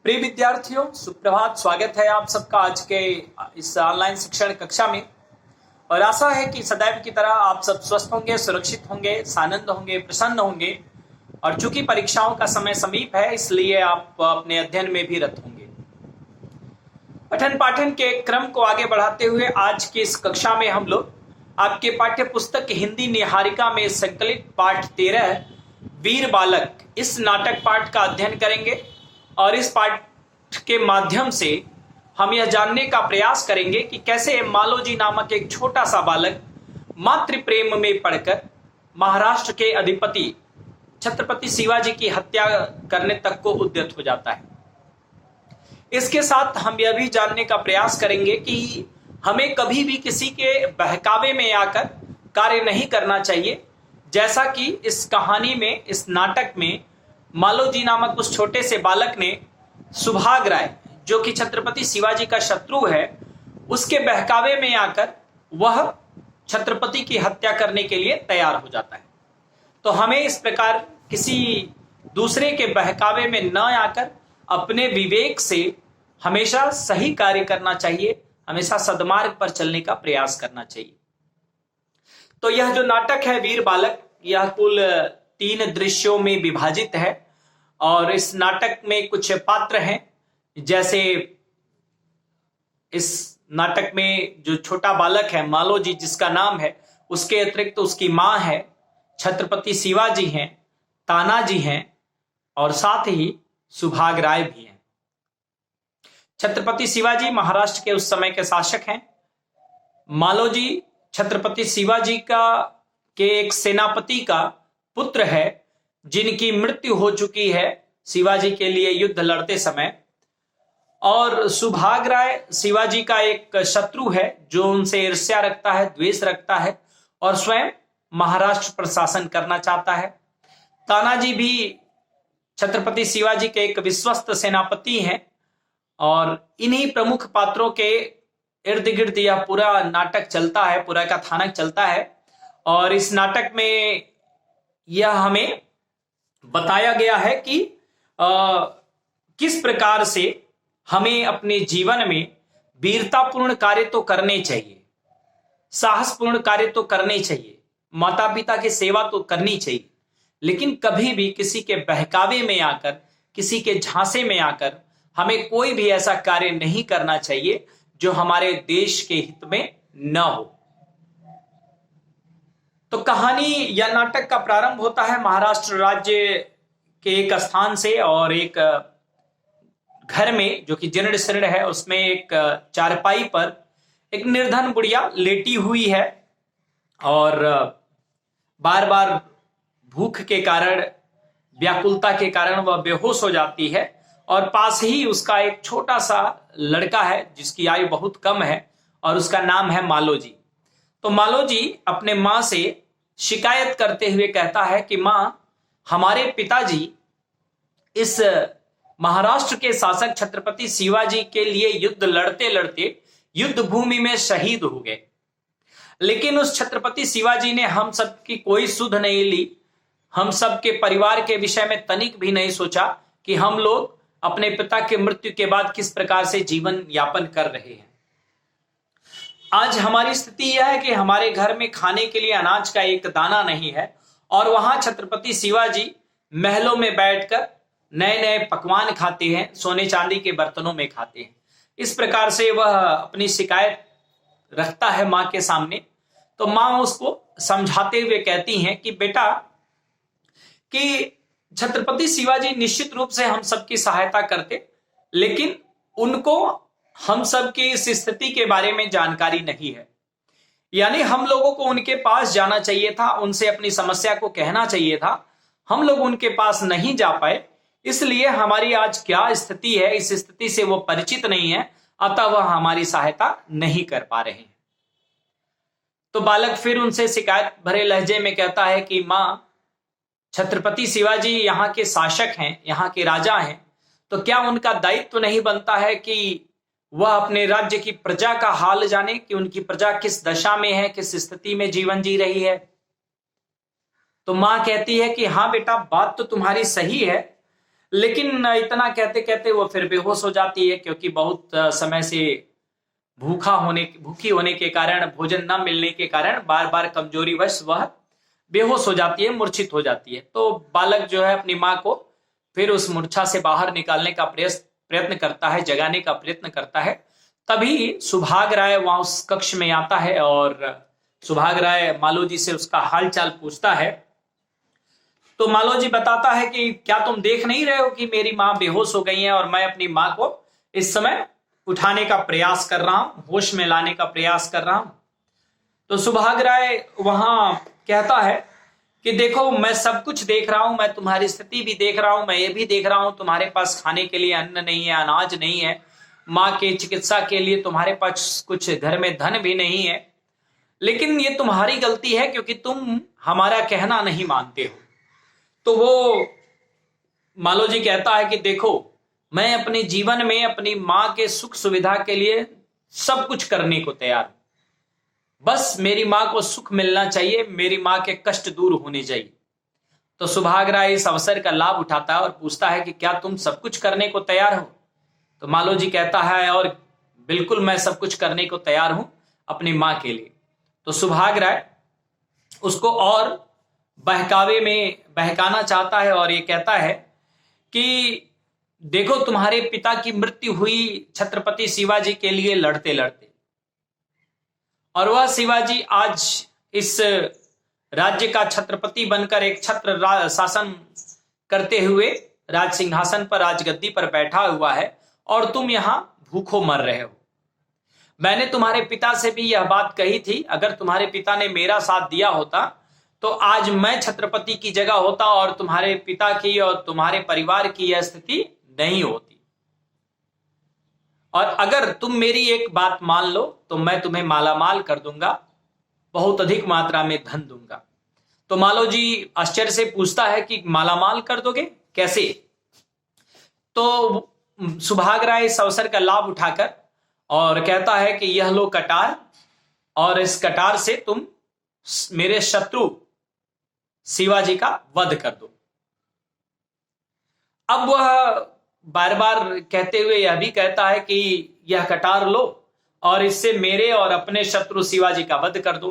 प्रिय विद्यार्थियों, सुप्रभात। स्वागत है आप सबका आज के इस ऑनलाइन शिक्षण कक्षा में। और आशा है कि सदैव की तरह आप सब स्वस्थ होंगे, सुरक्षित होंगे, सानंद होंगे, प्रसन्न होंगे। और चूंकि परीक्षाओं का समय समीप है, इसलिए आप अपने अध्ययन में भी रत होंगे। पठन पाठन के क्रम को आगे बढ़ाते हुए आज की इस कक्षा में हम लोग आपके पाठ्य पुस्तक हिंदी निहारिका में संकलित पाठ 13 वीर बालक इस नाटक पाठ का अध्ययन करेंगे। और इस पाठ के माध्यम से हम यह जानने का प्रयास करेंगे कि कैसे मालोजी नामक एक छोटा सा बालक मातृ प्रेम में पड़कर महाराष्ट्र के अधिपति छत्रपति शिवाजी की हत्या करने तक को उद्यत हो जाता है। इसके साथ हम यह भी जानने का प्रयास करेंगे कि हमें कभी भी किसी के बहकावे में आकर कार्य नहीं करना चाहिए, जैसा कि इस कहानी में, इस नाटक में मालोजी नामक उस छोटे से बालक ने सुभाग राय, जो कि छत्रपति शिवाजी का शत्रु है, उसके बहकावे में आकर वह छत्रपति की हत्या करने के लिए तैयार हो जाता है। तो हमें इस प्रकार किसी दूसरे के बहकावे में न आकर अपने विवेक से हमेशा सही कार्य करना चाहिए, हमेशा सद्मार्ग पर चलने का प्रयास करना चाहिए। तो यह जो नाटक है वीर बालक, यह कुल 3 दृश्यों में विभाजित है। और इस नाटक में कुछ पात्र हैं, जैसे इस नाटक में जो छोटा बालक है मालोजी जिसका नाम है, उसके अतिरिक्त उसकी मां है, छत्रपति शिवाजी हैं, तानाजी हैं और साथ ही सुभाग राय भी हैं। छत्रपति शिवाजी महाराष्ट्र के उस समय के शासक हैं। मालोजी छत्रपति शिवाजी के एक सेनापति का पुत्र है, जिनकी मृत्यु हो चुकी है शिवाजी के लिए युद्ध लड़ते समय। और सुभाग राय शिवाजी का एक शत्रु है, जो उनसे ईर्ष्या रखता है, द्वेष रखता है और स्वयं महाराष्ट्र पर शासन करना चाहता है। तानाजी भी छत्रपति शिवाजी के एक विश्वस्त सेनापति हैं। और इन्हीं प्रमुख पात्रों के इर्द गिर्द यह पूरा नाटक चलता है, पूरा कथानक चलता है। और इस नाटक में यह हमें बताया गया है कि किस प्रकार से हमें अपने जीवन में वीरतापूर्ण कार्य तो करने चाहिए, साहसपूर्ण कार्य तो करने चाहिए, माता पिता की सेवा तो करनी चाहिए, लेकिन कभी भी किसी के बहकावे में आकर, किसी के झांसे में आकर हमें कोई भी ऐसा कार्य नहीं करना चाहिए जो हमारे देश के हित में न हो। तो कहानी या नाटक का प्रारंभ होता है महाराष्ट्र राज्य के एक स्थान से, और एक घर में जो कि जीर्ण शीर्ण है, उसमें एक चारपाई पर एक निर्धन बुढ़िया लेटी हुई है और बार बार भूख के कारण, व्याकुलता के कारण वह बेहोश हो जाती है। और पास ही उसका एक छोटा सा लड़का है जिसकी आयु बहुत कम है और उसका नाम है मालोजी। तो मालोजी अपने मां से शिकायत करते हुए कहता है कि मां, हमारे पिताजी इस महाराष्ट्र के शासक छत्रपति शिवाजी के लिए युद्ध लड़ते लड़ते युद्ध भूमि में शहीद हो गए, लेकिन उस छत्रपति शिवाजी ने हम सब की कोई सुध नहीं ली, हम सब के परिवार के विषय में तनिक भी नहीं सोचा कि हम लोग अपने पिता के मृत्यु के बाद किस प्रकार से जीवन यापन कर रहे हैं। आज हमारी स्थिति यह है कि हमारे घर में खाने के लिए अनाज का एक दाना नहीं है, और वहां छत्रपति शिवाजी महलों में बैठकर नए नए पकवान खाते हैं, सोने चांदी के बर्तनों में खाते हैं। इस प्रकार से वह अपनी शिकायत रखता है मां के सामने। तो मां उसको समझाते हुए कहती हैं कि बेटा, कि छत्रपति शिवाजी निश्चित रूप से हम सबकी सहायता करते, लेकिन उनको हम सब की इस स्थिति के बारे में जानकारी नहीं है। यानी हम लोगों को उनके पास जाना चाहिए था, उनसे अपनी समस्या को कहना चाहिए था। हम लोग उनके पास नहीं जा पाए, इसलिए हमारी आज क्या स्थिति है, इस स्थिति से वो परिचित नहीं है, अतः वह हमारी सहायता नहीं कर पा रहे हैं। तो बालक फिर उनसे शिकायत भरे लहजे में कहता है कि मां, छत्रपति शिवाजी यहाँ के शासक हैं, यहाँ के राजा हैं, तो क्या उनका दायित्व तो नहीं बनता है कि वह अपने राज्य की प्रजा का हाल जाने कि उनकी प्रजा किस दशा में है, किस स्थिति में जीवन जी रही है। तो मां कहती है कि हाँ बेटा, बात तो तुम्हारी सही है, लेकिन इतना कहते कहते वो फिर बेहोश हो जाती है, क्योंकि बहुत समय से भूखी होने के कारण, भोजन न मिलने के कारण बार बार कमजोरीवश वह बेहोश हो जाती है, मूर्छित हो जाती है। तो बालक जो है अपनी माँ को फिर उस मूर्छा से बाहर निकालने का प्रयत्न करता है, जगाने का प्रयत्न करता है। तभी सुभाग राय वहां उस कक्ष में आता है और सुभाग राय मालोजी से उसका हालचाल पूछता है। तो मालोजी बताता है कि क्या तुम देख नहीं रहे हो कि मेरी माँ बेहोश हो गई है और मैं अपनी माँ को इस समय उठाने का प्रयास कर रहा हूं, होश में लाने का प्रयास कर रहा हूं। तो सुभाग राय वहां कहता है कि देखो, मैं सब कुछ देख रहा हूं, मैं तुम्हारी स्थिति भी देख रहा हूं, मैं ये भी देख रहा हूं तुम्हारे पास खाने के लिए अन्न नहीं है, अनाज नहीं है, माँ के चिकित्सा के लिए तुम्हारे पास कुछ घर में धन भी नहीं है। लेकिन ये तुम्हारी गलती है क्योंकि तुम हमारा कहना नहीं मानते हो। तो वो मालोजी कहता है कि देखो, मैं अपने जीवन में अपनी माँ के सुख सुविधा के लिए सब कुछ करने को तैयार हूं, बस मेरी माँ को सुख मिलना चाहिए, मेरी माँ के कष्ट दूर होने चाहिए। तो सुभाग राय इस अवसर का लाभ उठाता है और पूछता है कि क्या तुम सब कुछ करने को तैयार हो? तो मालोजी कहता है और बिल्कुल मैं सब कुछ करने को तैयार हूं अपनी माँ के लिए। तो सुभाग राय उसको और बहकावे में बहकाना चाहता है और ये कहता है कि देखो, तुम्हारे पिता की मृत्यु हुई छत्रपति शिवाजी के लिए लड़ते लड़ते, और वह शिवाजी आज इस राज्य का छत्रपति बनकर एक छत्र शासन करते हुए राज सिंहासन पर, राजगद्दी पर बैठा हुआ है और तुम यहां भूखों मर रहे हो। मैंने तुम्हारे पिता से भी यह बात कही थी, अगर तुम्हारे पिता ने मेरा साथ दिया होता तो आज मैं छत्रपति की जगह होता और तुम्हारे पिता की और तुम्हारे परिवार की यह स्थिति नहीं होती। और अगर तुम मेरी एक बात मान लो तो मैं तुम्हें मालामाल कर दूंगा, बहुत अधिक मात्रा में धन दूंगा। तो मालोजी आश्चर्य से पूछता है कि मालामाल कर दोगे, कैसे? तो सुभाग राय इस अवसर का लाभ उठाकर और कहता है कि यह लो कटार, और इस कटार से तुम मेरे शत्रु शिवाजी का वध कर दो। अब वह बार बार कहते हुए यह भी कहता है कि यह कटार लो और इससे मेरे और अपने शत्रु शिवाजी का वध कर दो,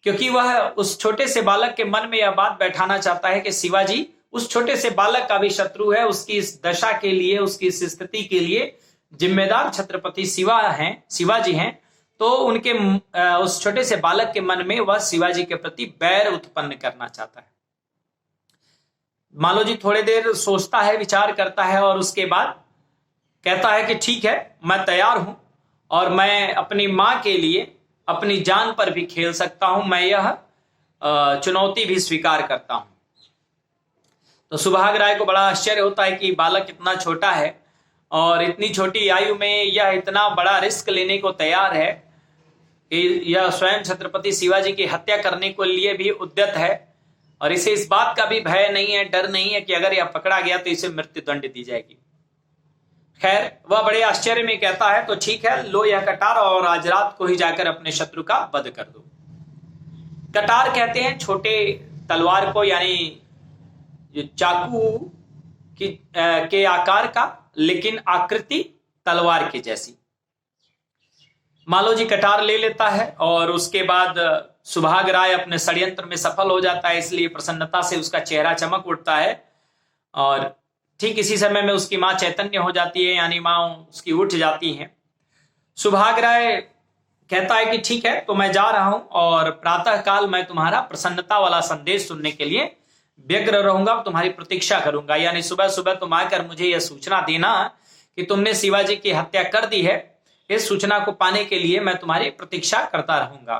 क्योंकि वह उस छोटे से बालक के मन में यह बात बैठाना चाहता है कि शिवाजी उस छोटे से बालक का भी शत्रु है, उसकी इस दशा के लिए, उसकी इस स्थिति के लिए जिम्मेदार छत्रपति शिवाजी हैं। तो उनके उस छोटे से बालक के मन में वह शिवाजी के प्रति बैर उत्पन्न करना चाहता है। मालोजी थोड़ी देर सोचता है, विचार करता है और उसके बाद कहता है कि ठीक है, मैं तैयार हूं और मैं अपनी मां के लिए अपनी जान पर भी खेल सकता हूं, मैं यह चुनौती भी स्वीकार करता हूं। तो सुभाग राय को बड़ा आश्चर्य होता है कि बालक इतना छोटा है और इतनी छोटी आयु में यह इतना बड़ा रिस्क लेने को तैयार है कि यह स्वयं छत्रपति शिवाजी की हत्या करने के लिए भी उद्यत है, और इसे इस बात का भी भय नहीं है, डर नहीं है कि अगर यह पकड़ा गया तो इसे मृत्यु दंड दी जाएगी। खैर, वह बड़े आश्चर्य में कहता है तो ठीक है, लो यह कटार और आज रात को ही जाकर अपने शत्रु का वध कर दो। कटार कहते हैं छोटे तलवार को, यानी चाकू के आकार का, लेकिन आकृति तलवार की जैसी। मालोजी कटार ले लेता है और उसके बाद सुभाग राय अपने षड्यंत्र में सफल हो जाता है, इसलिए प्रसन्नता से उसका चेहरा चमक उठता है। और ठीक इसी समय में उसकी मां चैतन्य हो जाती है, यानी मां उसकी उठ जाती है। सुभाग राय कहता है कि ठीक है, तो मैं जा रहा हूं और प्रातः काल मैं तुम्हारा प्रसन्नता वाला संदेश सुनने के लिए व्यग्र रहूंगा, तुम्हारी प्रतीक्षा करूंगा। यानी सुबह सुबह तुम आकर मुझे यह सूचना देना कि तुमने शिवाजी की हत्या कर दी है। इस सूचना को पाने के लिए मैं तुम्हारी प्रतीक्षा करता रहूंगा।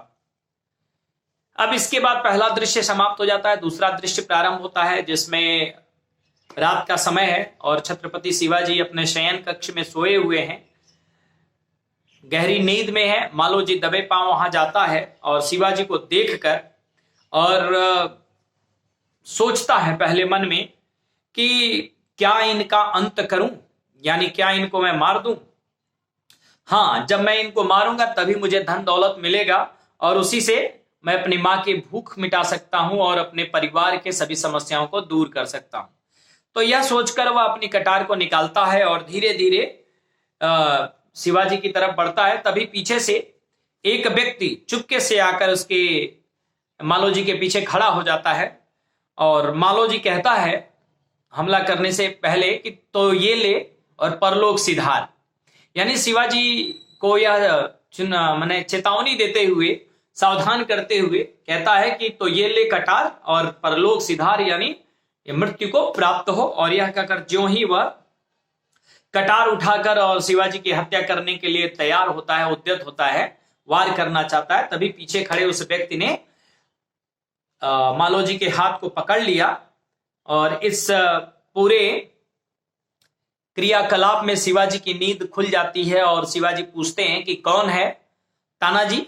अब इसके बाद पहला दृश्य समाप्त हो जाता है, दूसरा दृश्य प्रारंभ होता है, जिसमें रात का समय है और छत्रपति शिवाजी अपने शयन कक्ष में सोए हुए हैं, गहरी नींद में है। मालोजी दबे पांव वहां जाता है और शिवाजी को देखकर और सोचता है पहले मन में कि क्या इनका अंत करूं, यानी क्या इनको मैं मार दूं? हाँ, जब मैं इनको मारूंगा तभी मुझे धन दौलत मिलेगा और उसी से मैं अपनी मां की भूख मिटा सकता हूं और अपने परिवार के सभी समस्याओं को दूर कर सकता हूं। तो यह सोचकर वह अपनी कटार को निकालता है और धीरे धीरे शिवाजी की तरफ बढ़ता है। तभी पीछे से एक व्यक्ति चुपके से आकर उसके मालोजी के पीछे खड़ा हो जाता है और मालोजी कहता है हमला करने से पहले कि तो ये ले और परलोक सिधार। यानी शिवाजी को यह माने चेतावनी देते हुए, सावधान करते हुए कहता है कि तो ये ले कटार और परलोक सिधार, यानी मृत्यु को प्राप्त हो। और यह कहकर ज्यों ही वह कटार उठाकर और शिवाजी की हत्या करने के लिए तैयार होता है, उद्यत होता है, वार करना चाहता है, तभी पीछे खड़े उस व्यक्ति ने मालोजी के हाथ को पकड़ लिया और इस पूरे क्रियाकलाप में शिवाजी की नींद खुल जाती है और शिवाजी पूछते हैं कि कौन है तानाजी,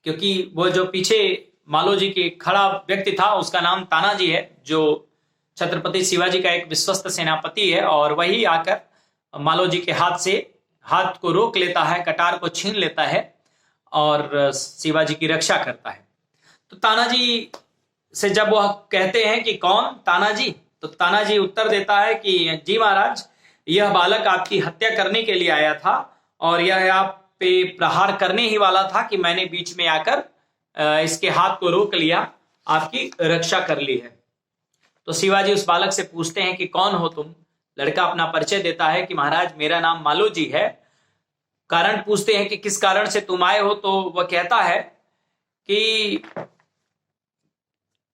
क्योंकि वो जो पीछे मालोजी के खड़ा व्यक्ति था उसका नाम तानाजी है, जो छत्रपति शिवाजी का एक विश्वस्त सेनापति है। और वही आकर मालोजी के हाथ को रोक लेता है, कटार को छीन लेता है और शिवाजी की रक्षा करता है। तो तानाजी से जब वह कहते हैं कि कौन तानाजी, तो तानाजी उत्तर देता है कि जी महाराज, यह बालक आपकी हत्या करने के लिए आया था और यह आप पे प्रहार करने ही वाला था कि मैंने बीच में आकर इसके हाथ को रोक लिया, आपकी रक्षा कर ली है। तो शिवाजी उस बालक से पूछते हैं कि कौन हो तुम। लड़का अपना परिचय देता है कि महाराज मेरा नाम मालोजी है। कारण पूछते हैं कि किस कारण से तुम आए हो, तो वह कहता है कि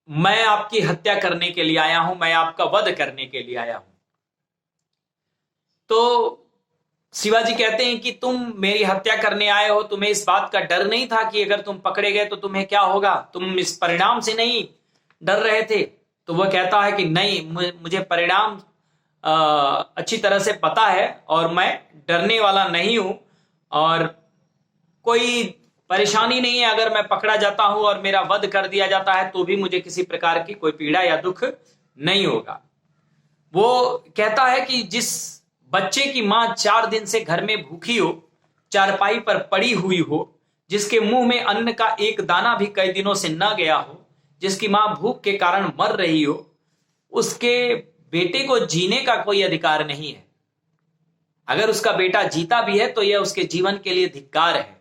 मैं आपकी हत्या करने के लिए आया हूं, मैं आपका वध करने के लिए आया हूं। तो शिवाजी कहते हैं कि तुम मेरी हत्या करने आए हो, तुम्हें इस बात का डर नहीं था कि अगर तुम पकड़े गए तो तुम्हें क्या होगा, तुम इस परिणाम से नहीं डर रहे थे। तो वह कहता है कि नहीं, मुझे परिणाम अच्छी तरह से पता है और मैं डरने वाला नहीं हूं और कोई परेशानी नहीं है। अगर मैं पकड़ा जाता हूं और मेरा वध कर दिया जाता है तो भी मुझे किसी प्रकार की कोई पीड़ा या दुख नहीं होगा। वो कहता है कि जिस बच्चे की मां 4 दिन से घर में भूखी हो, चारपाई पर पड़ी हुई हो, जिसके मुंह में अन्न का एक दाना भी कई दिनों से न गया हो, जिसकी मां भूख के कारण मर रही हो, उसके बेटे को जीने का कोई अधिकार नहीं है। अगर उसका बेटा जीता भी है तो यह उसके जीवन के लिए धिक्कार है।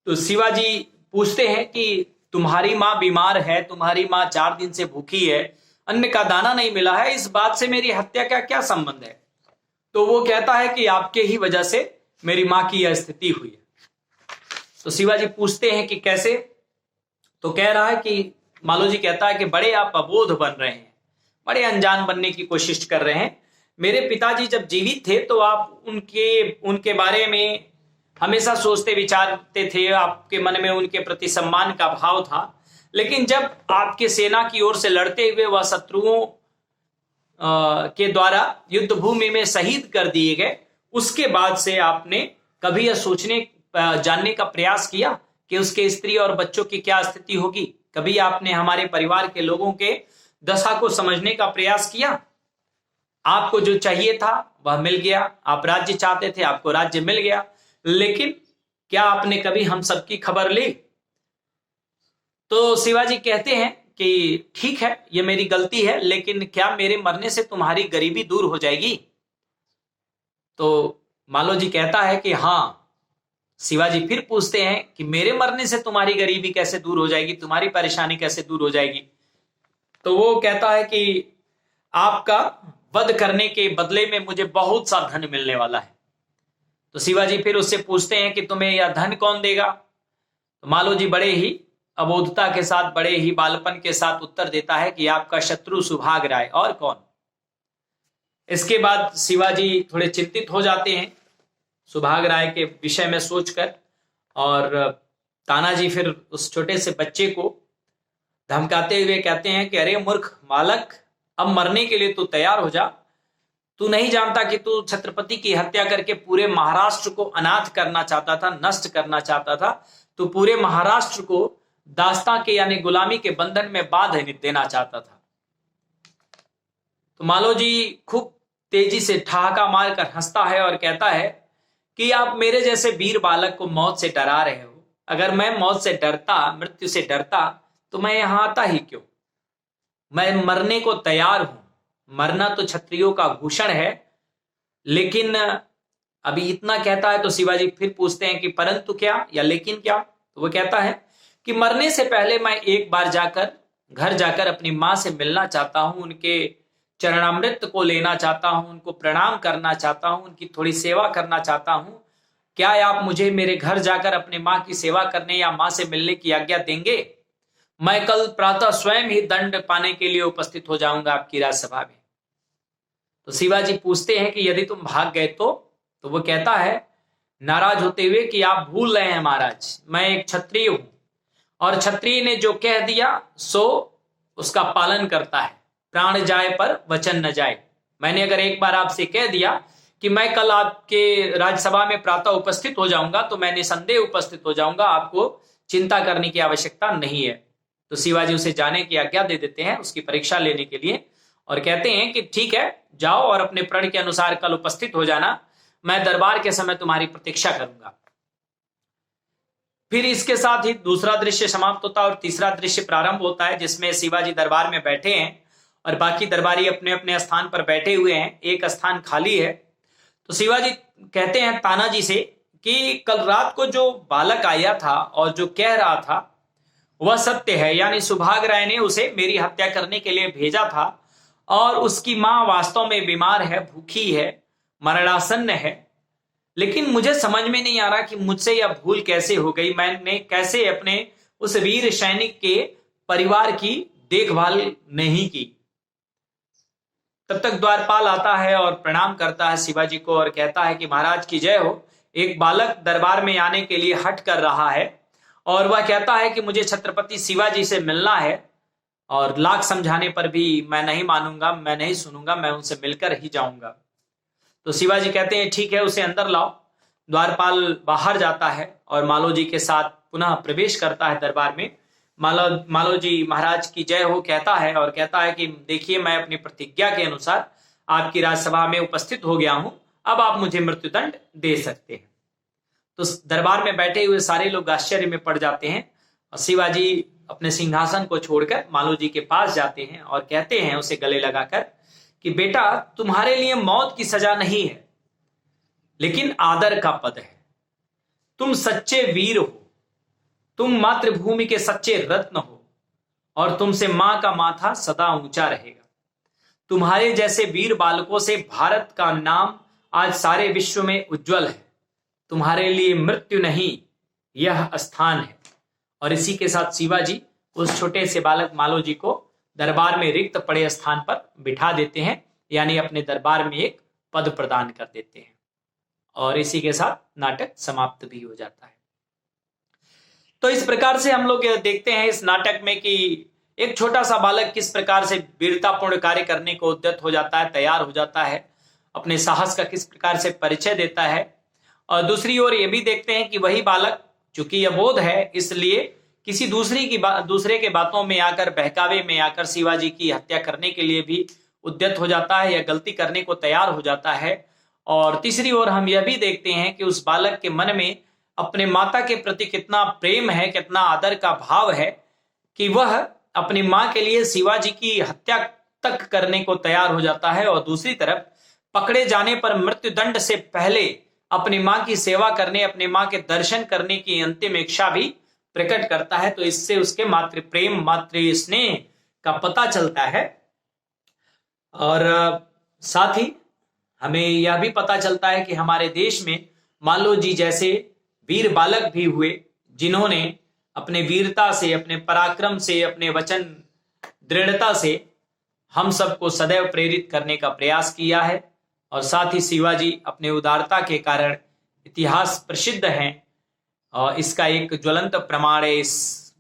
तो शिवाजी पूछते हैं कि तुम्हारी मां बीमार है, तुम्हारी मां 4 दिन से भूखी है, अन्न का दाना नहीं मिला है, इस बात से मेरी हत्या का क्या संबंध है। तो वो कहता है कि आपके ही वजह से मेरी मां की यह स्थिति हुई है। तो शिवाजी पूछते हैं कि कैसे। तो कह रहा है कि मालोजी कहता है कि बड़े आप अबोध बन रहे हैं, बड़े अनजान बनने की कोशिश कर रहे हैं। मेरे पिताजी जब जीवित थे तो आप उनके बारे में हमेशा सोचते विचारते थे, आपके मन में उनके प्रति सम्मान का भाव था। लेकिन जब आपके सेना की ओर से लड़ते हुए वह शत्रुओं के द्वारा युद्ध भूमि में शहीद कर दिए गए, उसके बाद से आपने कभी यह सोचने जानने का प्रयास किया कि उसके स्त्री और बच्चों की क्या स्थिति होगी? कभी आपने हमारे परिवार के लोगों के दशा को समझने का प्रयास किया? आपको जो चाहिए था वह मिल गया, आप राज्य चाहते थे, आपको राज्य मिल गया, लेकिन क्या आपने कभी हम सबकी खबर ली? तो शिवाजी कहते हैं कि ठीक है, ये मेरी गलती है, लेकिन क्या मेरे मरने से तुम्हारी गरीबी दूर हो जाएगी? तो मालोजी कहता है कि हाँ। शिवाजी फिर पूछते हैं कि मेरे मरने से तुम्हारी गरीबी कैसे दूर हो जाएगी, तुम्हारी परेशानी कैसे दूर हो जाएगी? तो वो कहता है कि आपका वध करने के बदले में मुझे बहुत सा धन मिलने वाला है। तो शिवाजी फिर उससे पूछते हैं कि तुम्हें यह धन कौन देगा? तो मालोजी बड़े ही अबोधता के साथ, बड़े ही बालपन के साथ उत्तर देता है कि आपका शत्रु सुभाग राय, और कौन? इसके बाद शिवाजी थोड़े चिंतित हो जाते हैं सुभाग राय के विषय में सोचकर, और तानाजी फिर उस छोटे से बच्चे को धमकाते हुए कहते हैं कि अरे मूर्ख बालक, अब मरने के लिए तू तैयार हो जा। तू नहीं जानता कि तू छत्रपति की हत्या करके पूरे महाराष्ट्र को अनाथ करना चाहता था, नष्ट करना चाहता था। तू पूरे महाराष्ट्र को दास्तां के यानी गुलामी के बंधन में बांध देना चाहता था। तो मालोजी खूब तेजी से ठहाका मारकर हंसता है और कहता है कि आप मेरे जैसे वीर बालक को मौत से डरा रहे हो। अगर मैं मौत से डरता, मृत्यु से डरता, तो मैं यहां आता ही क्यों? मैं मरने को तैयार हूं। मरना तो क्षत्रियों का भूषण है, लेकिन अभी इतना कहता है तो शिवाजी फिर पूछते हैं कि परंतु क्या या लेकिन क्या। तो वो कहता है कि मरने से पहले मैं एक बार घर जाकर अपनी मां से मिलना चाहता हूं, उनके चरणामृत को लेना चाहता हूं, उनको प्रणाम करना चाहता हूं, उनकी थोड़ी सेवा करना चाहता हूं। क्या आप मुझे मेरे घर जाकर अपने मां की सेवा करने या मां से मिलने की आज्ञा देंगे? मैं कल प्रातः स्वयं ही दंड पाने के लिए उपस्थित हो जाऊंगा आपकी राजसभा में। तो शिवाजी पूछते हैं कि यदि तुम भाग गए तो वो कहता है नाराज होते हुए कि आप भूल रहे हैं महाराज, मैं एक क्षत्रिय हूं और क्षत्रिय ने जो कह दिया सो उसका पालन करता है। प्राण जाए पर वचन न जाए। मैंने अगर एक बार आपसे कह दिया कि मैं कल आपके राज्यसभा में प्रातः उपस्थित हो जाऊंगा तो मैं निसंदेह उपस्थित हो जाऊंगा, आपको चिंता करने की आवश्यकता नहीं है। तो शिवाजी उसे जाने की आज्ञा दे देते हैं उसकी परीक्षा लेने के लिए और कहते हैं कि ठीक है, जाओ और अपने प्रण के अनुसार कल उपस्थित हो जाना, मैं दरबार के समय तुम्हारी प्रतीक्षा करूंगा। फिर इसके साथ ही दूसरा दृश्य समाप्त होता है और तीसरा दृश्य प्रारंभ होता है, जिसमें शिवाजी दरबार में बैठे हैं और बाकी दरबारी अपने अपने स्थान पर बैठे हुए हैं। एक स्थान खाली है। तो शिवाजी कहते हैं तानाजी से कि कल रात को जो बालक आया था और जो कह रहा था वह सत्य है, यानी सुभाग राय ने उसे मेरी हत्या करने के लिए भेजा था और उसकी मां वास्तव में बीमार है, भूखी है, मरणासन्न है। लेकिन मुझे समझ में नहीं आ रहा कि मुझसे यह भूल कैसे हो गई। मैंने कैसे अपने उस वीर सैनिक के परिवार की देखभाल नहीं की। तब तक द्वारपाल आता है और प्रणाम करता है शिवाजी को और कहता है कि महाराज की जय हो। एक बालक दरबार में आने के लिए हट कर रहा है और वह कहता है कि मुझे छत्रपति शिवाजी से मिलना है और लाख समझाने पर भी मैं नहीं मानूंगा, मैं नहीं सुनूंगा, मैं उनसे मिलकर ही जाऊंगा। तो शिवाजी कहते हैं ठीक है, उसे अंदर लाओ। द्वारपाल बाहर जाता है और मालोजी के साथ पुनः प्रवेश करता है दरबार में। मालोजी महाराज की जय हो कहता है और कहता है कि देखिए, मैं अपनी प्रतिज्ञा के अनुसार आपकी राजसभा में उपस्थित हो गया हूं, अब आप मुझे मृत्युदंड दे सकते हैं। तो दरबार में बैठे हुए सारे लोग आश्चर्य में पड़ जाते हैं और शिवाजी अपने सिंहासन को छोड़कर मालोजी के पास जाते हैं और कहते हैं उसे गले लगाकर कि बेटा, तुम्हारे लिए मौत की सजा नहीं है, लेकिन आदर का पद है। तुम सच्चे वीर हो, तुम मातृभूमि के सच्चे रत्न हो और तुमसे मां का माथा सदा ऊंचा रहेगा। तुम्हारे जैसे वीर बालकों से भारत का नाम आज सारे विश्व में उज्जवल है। तुम्हारे लिए मृत्यु नहीं, यह स्थान है। और इसी के साथ शिवाजी उस छोटे से बालक मालोजी को दरबार में रिक्त पड़े स्थान पर बिठा देते हैं, यानी अपने दरबार में एक पद प्रदान कर देते हैं। और इसी के साथ नाटक समाप्त भी हो जाता है। तो इस प्रकार से हम लोग देखते हैं इस नाटक में कि एक छोटा सा बालक किस प्रकार से वीरतापूर्ण कार्य करने को उद्यत हो जाता है, तैयार हो जाता है, अपने साहस का किस प्रकार से परिचय देता है। और दूसरी ओर ये भी देखते हैं कि वही बालक, चूंकि अबोध है, इसलिए किसी दूसरे के बातों में आकर, बहकावे में आकर शिवाजी की हत्या करने के लिए भी उद्यत हो जाता है या गलती करने को तैयार हो जाता है। और तीसरी ओर हम यह भी देखते हैं कि उस बालक के मन में अपने माता के प्रति कितना प्रेम है, कितना आदर का भाव है कि वह अपनी मां के लिए शिवाजी की हत्या तक करने को तैयार हो जाता है। और दूसरी तरफ पकड़े जाने पर मृत्युदंड से पहले अपनी मां की सेवा करने, अपनी मां के दर्शन करने की अंतिम इच्छा भी प्रकट करता है। तो इससे उसके मातृ प्रेम, मातृ स्नेह का पता चलता है। और साथ ही हमें यह भी पता चलता है कि हमारे देश में मालोजी जैसे वीर बालक भी हुए, जिन्होंने अपने वीरता से, अपने पराक्रम से, अपने वचन दृढ़ता से हम सबको सदैव प्रेरित करने का प्रयास किया है। और साथ ही शिवाजी अपने उदारता के कारण इतिहास प्रसिद्ध हैं और इसका एक ज्वलंत प्रमाण इस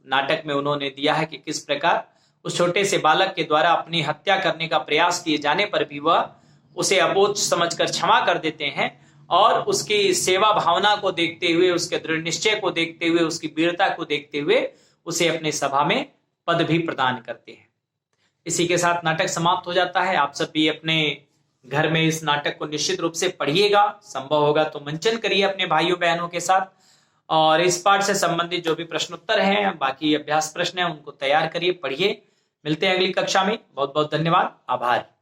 नाटक में उन्होंने दिया है कि किस प्रकार उस छोटे से बालक के द्वारा अपनी हत्या करने का प्रयास किए जाने पर भी वह उसे अबोध समझकर क्षमा कर देते हैं और उसकी सेवा भावना को देखते हुए, उसके दृढ़ निश्चय को देखते हुए, उसकी वीरता को देखते हुए उसे अपने सभा में पद भी प्रदान करते हैं। इसी के साथ नाटक समाप्त हो जाता है। आप सब भी अपने घर में इस नाटक को निश्चित रूप से पढ़िएगा, संभव होगा तो मंचन करिए अपने भाइयों बहनों के साथ। और इस पाठ से संबंधित जो भी प्रश्न उत्तर हैं, बाकी अभ्यास प्रश्न हैं, उनको तैयार करिए, पढ़िए, मिलते हैं अगली कक्षा में। बहुत बहुत धन्यवाद, आभार।